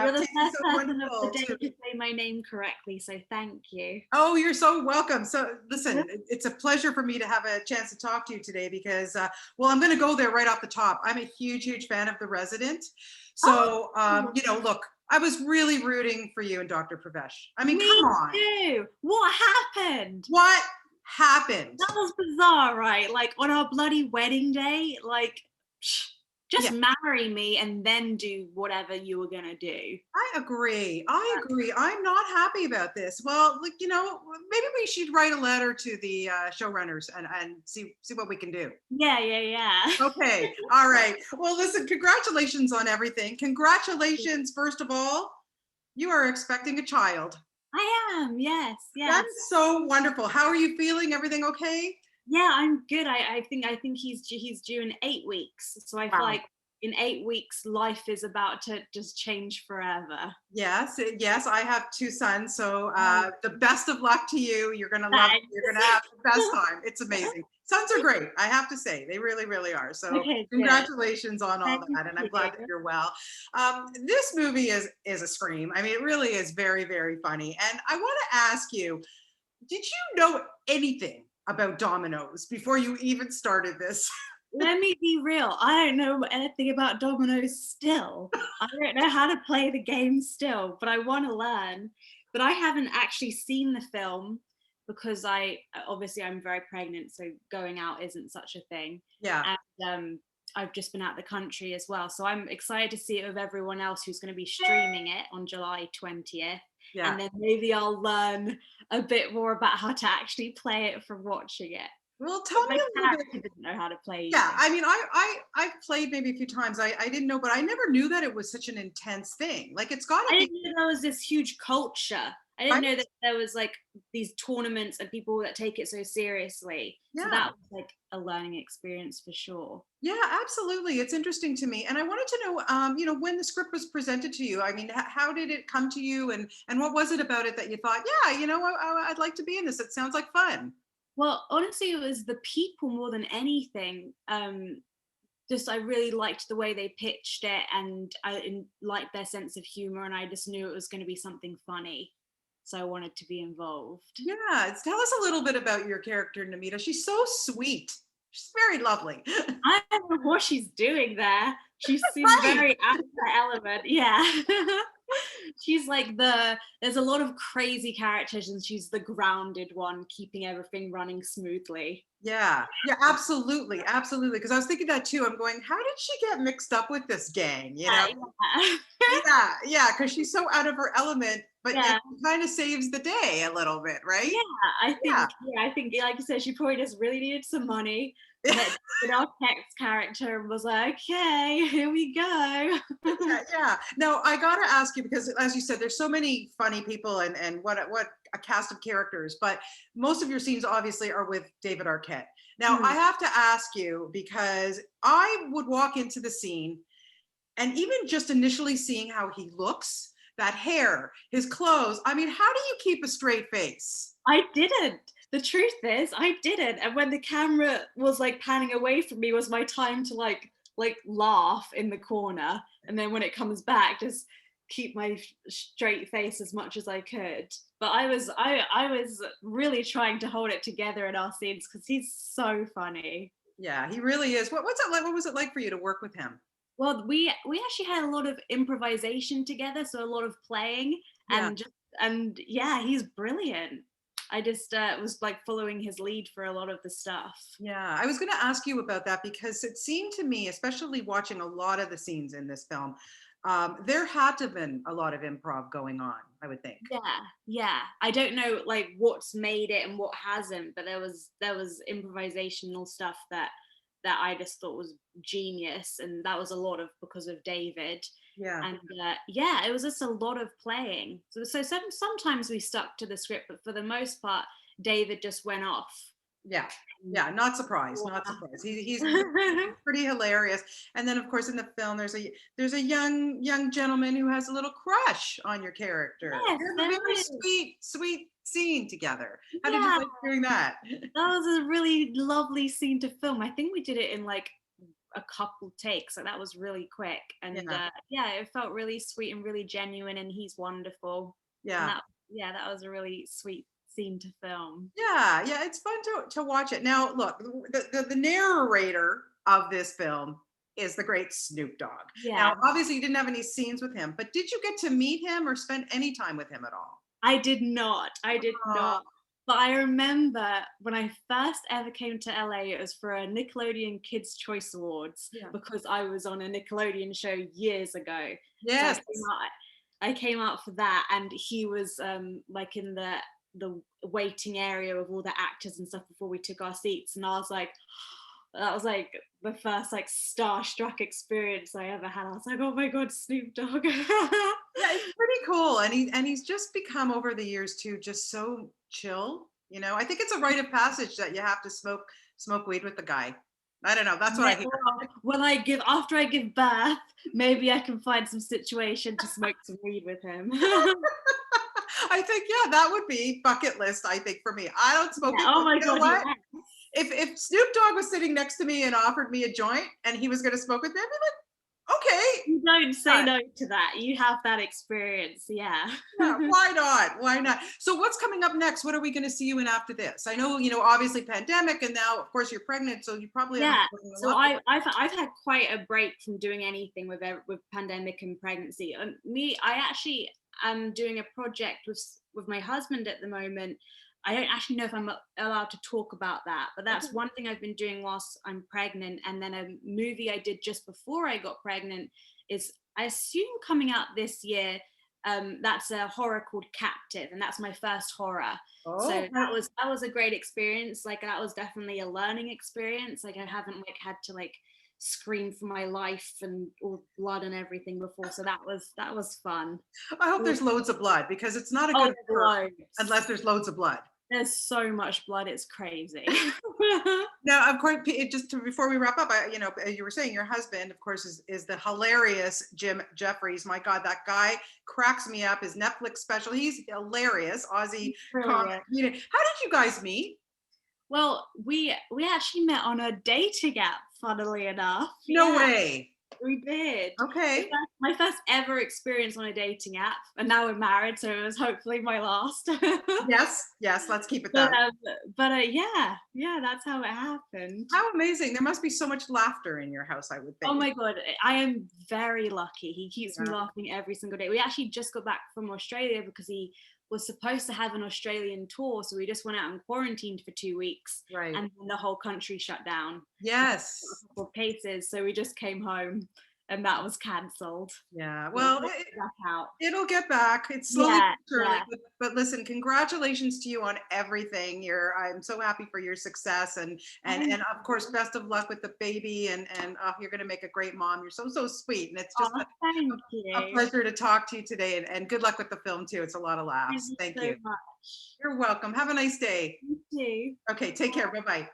You're the Tasie's first so person of the wonderful day to. to say my name correctly, so thank you. Oh, you're so welcome. So listen, it's a pleasure for me to have a chance to talk to you today because, well, I'm going to go there right off the top. I'm a huge fan of The Resident. So, Oh, look, I was really rooting for you and Dr. Pravesh. I mean, come me on. too. What happened? What happened? That was bizarre, right? Like on our bloody wedding day, like Yeah. just marry me and then do whatever you were gonna do. I agree. I agree. I'm not happy about this. Well, like, maybe we should write a letter to the showrunners and see what we can do. Yeah. Okay. All right. Well, listen, congratulations on everything. Congratulations, first of all. You are expecting a child. I am, yes. That is so wonderful. How are you feeling? Everything okay? Yeah, I'm good. I think he's due in 8 weeks. So I feel Wow. like in 8 weeks life is about to just change forever. Yes, yes, I have two sons, so Oh, the best of luck to you. You're gonna love it. You're thanks. gonna have the best time. It's amazing. Sons are great, I have to say. They really are. So Okay, good. congratulations on all Thank that, and I'm glad that you. you're well. This movie is a scream. I mean, it really is very funny. And I want to ask you, did you know anything about dominoes before you even started this? Let me be real. I don't know anything about dominoes still. I don't know how to play the game still, but I want to learn. But I haven't actually seen the film because I'm very pregnant, so going out isn't such a thing. Yeah, And I've just been out the country as well. So I'm excited to see it with everyone else who's going to be streaming it on July 20th. yeah. And then maybe I'll learn a bit more about how to actually play it from watching it. Well, But tell me my a little bit. character didn't know how to play Yeah, either. I mean, I've played maybe a few times. I didn't know, but I never knew that it was such an intense thing. Like it's got I to be, didn't know there was this huge culture. I didn't right? know that there was like these tournaments and people that take it so seriously. So Yeah, that was like a learning experience for sure. yeah, absolutely. It's interesting to me, and I wanted to know, when the script was presented to you. I mean, how did it come to you, and what was it about it that you thought, yeah, I'd like to be in this. It sounds like fun. Well, honestly, it was the people more than anything. Just I really liked the way they pitched it, and liked their sense of humor, and I just knew it was going to be something funny, so I wanted to be involved. Yeah, tell us a little bit about your character, Namita. She's so sweet. She's very lovely. I don't know what she's doing there. She seems Right. very out of her element. Yeah. She's like there's a lot of crazy characters and she's the grounded one, keeping everything running smoothly. Yeah, absolutely. Because I was thinking that too. I'm going, how did she get mixed up with this gang? Yeah. Yeah, because she's so out of her element, but yet Yeah. she kind of saves the day a little bit, right? Yeah. Yeah. I think like you said, she probably just really needed some money. Met Arquette's character and was like, okay, here we go. Yeah. No, I gotta ask you because, as you said, there's so many funny people and what a cast of characters. But most of your scenes obviously are with David Arquette. Now, I Hmm. have to ask you because I would walk into the scene and even just initially seeing how he looks, that hair, his clothes. I mean, how do you keep a straight face? I didn't. The truth is, I didn't. And when the camera was like panning away from me, was my time to like laugh in the corner. And then when it comes back, just keep my straight face as much as I could. But I was really trying to hold it together in our scenes because he's so funny. Yeah, he really is. What's it like? What was it like for you to work with him? Well, we actually had a lot of improvisation together, so a lot of playing Yeah. and yeah, he's brilliant. I just was like following his lead for a lot of the stuff. Yeah, I was going to ask you about that because it seemed to me, especially watching a lot of the scenes in this film, there had to have been a lot of improv going on, I would think. Yeah. I don't know like what's made it and what hasn't, but there was improvisational stuff that I just thought was genius, and that was a lot of because of David. Yeah. And yeah, it was just a lot of playing. So sometimes we stuck to the script, but for the most part, David just went off. Yeah. Yeah. Not surprised. Not surprised. He's pretty hilarious. And then, of course, in the film, there's a young gentleman who has a little crush on your character. Yes, You have a there very is. sweet scene together. How did you Yeah, like doing that? that was a really lovely scene to film. I think we did it in like a couple takes. Like that was really quick, and Yeah. yeah, it felt really sweet and really genuine, and he's wonderful. And Yeah. that, yeah, that was a really sweet scene to film. Yeah, yeah, it's fun to watch it. Now, look, the narrator of this film is the great Snoop Dogg. Now, Yeah. obviously, you didn't have any scenes with him, but did you get to meet him or spend any time with him at all? I did not. I did Aw, not. But I remember when I first ever came to LA, it was for a Nickelodeon Kids' Choice Awards yeah. because I was on a Nickelodeon show years ago. So Yes. I came out for that, and he was like in the waiting area with all the actors and stuff before we took our seats, and I was like, that was like the first like starstruck experience I ever had. I was like, oh my god, Snoop Dogg. Yeah, it's pretty cool. And he's just become over the years too, just so chill. I think it's a rite of passage that you have to smoke weed with the guy. I don't know. That's what I hear. Well, when after I give birth, maybe I can find some situation to smoke some weed with him. I think, yeah, that would be bucket list, I think, for me. I don't smoke Yeah, it, oh but my you know god, what? yeah. If Snoop Dogg was sitting next to me and offered me a joint and he was going to smoke with me, I'd be like, okay, You don't say fine. no to that. You have that experience, yeah. Yeah, why not? Why not? So what's coming up next? What are we going to see you in after this? I know, obviously pandemic, and now of course you're pregnant, so you probably haven't Yeah. been working a So lot. I've had quite a break from doing anything with pandemic and pregnancy. And I actually am doing a project with my husband at the moment. I don't actually know if I'm allowed to talk about that, but Okay. that's one thing I've been doing whilst I'm pregnant. And then a movie I did just before I got pregnant is, I assume, coming out this year. That's a horror called Captive, and that's my first horror. So Oh, that was a great experience. Like that was definitely a learning experience. Like I haven't like had to like scream for my life and all blood and everything before. So that was fun. I hope It was, there's loads of blood because it's not a oh, good there's horror unless loads. there's loads of blood. There's so much blood. It's crazy. Now, of course, before we wrap up, you were saying your husband, of course, is the hilarious Jim Jeffries. My God, that guy cracks me up. His Netflix special, he's hilarious. Aussie comic. Brilliant. How did you guys meet? Well, we actually met on a dating app, funnily enough. No Yeah. way. We did. Okay. My first ever experience on a dating app, and now we're married, so it was hopefully my last. Yes, yes. Let's keep it but that. yeah, yeah, that's how it happened. How amazing! There must be so much laughter in your house, I would Oh think. my god, I am very lucky. He keeps me Yeah. laughing every single day. We actually just got back from Australia because he was supposed to have an Australian tour, so we just went out and quarantined for 2 weeks, Right. and then the whole country shut down. Yes. A couple of cases, so we just came home, and that was cancelled. Yeah. We'll Well, figure that out. it'll get back. It's slowly Yeah, but surely. yeah. But listen, congratulations to you on everything. I'm so happy for your success and Thank of course, you. best of luck with the baby and you're going to make a great mom. You're so sweet, and it's just Oh, thank a you. pleasure to talk to you today. And good luck with the film too. It's a lot of Thank laughs. you Thank so you. much. You're welcome. Have a nice day. You too. Okay, take care. Bye bye.